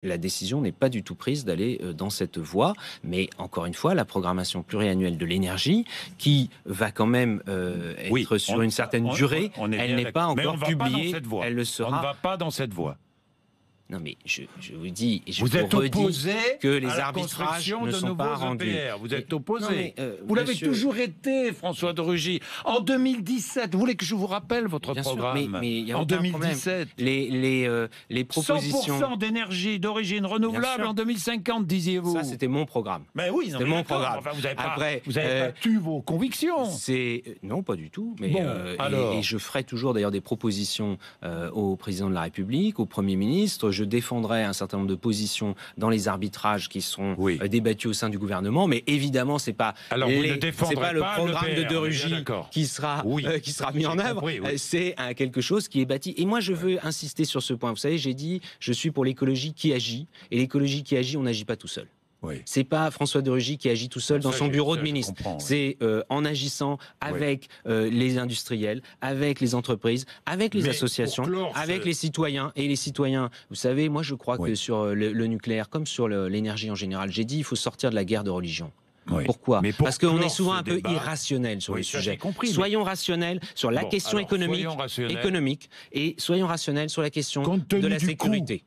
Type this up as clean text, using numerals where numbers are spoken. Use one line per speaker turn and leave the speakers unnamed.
La décision n'est pas du tout prise d'aller dans cette voie, mais encore une fois, la programmation pluriannuelle de l'énergie, qui va quand même être sur une certaine durée, elle n'est pas encore publiée, elle le sera.
On ne va pas dans cette voie.
Non mais je vous dis, et je
vous
vous
êtes
redis
opposé
que les
à la
arbitrages
construction
ne
de
sont
nouveaux
pas rendus.
EPR. Vous êtes opposé.
Non, mais,
vous l'avez
monsieur...
toujours été, François de Rugy. En 2017, vous voulez que je vous rappelle votre
Bien
programme
sûr, mais y a
en
aucun
2017,
les propositions...
100% d'énergie d'origine renouvelable en 2050, disiez-vous.
Ça, c'était mon programme.
Mais oui,
c'était mon programme.
Enfin, vous n'avez pas,
Après,
pas tué vos convictions.
Non, pas du tout. Mais,
bon, alors...
et je ferai toujours d'ailleurs des propositions au président de la République, au Premier ministre. Je défendrai un certain nombre de positions dans les arbitrages qui seront débattus au sein du gouvernement, mais évidemment c'est pas le programme de Rugy qui sera mis en œuvre, c'est quelque chose qui est bâti. Et moi je veux insister sur ce point. Vous savez, j'ai dit je suis pour l'écologie qui agit, et l'écologie qui agit, on n'agit pas tout seul. C'est pas François de Rugy qui agit tout seul dans son bureau de ministre. C'est en agissant avec les industriels, avec les entreprises, avec les associations, avec les citoyens. Et les citoyens, vous savez, moi je crois que sur le nucléaire, comme sur l'énergie en général, j'ai dit il faut sortir de la guerre de religion. Pourquoi ? Parce qu'on est souvent un peu irrationnel sur le sujet. Soyons rationnels sur la question économique, et soyons rationnels sur la question de la sécurité.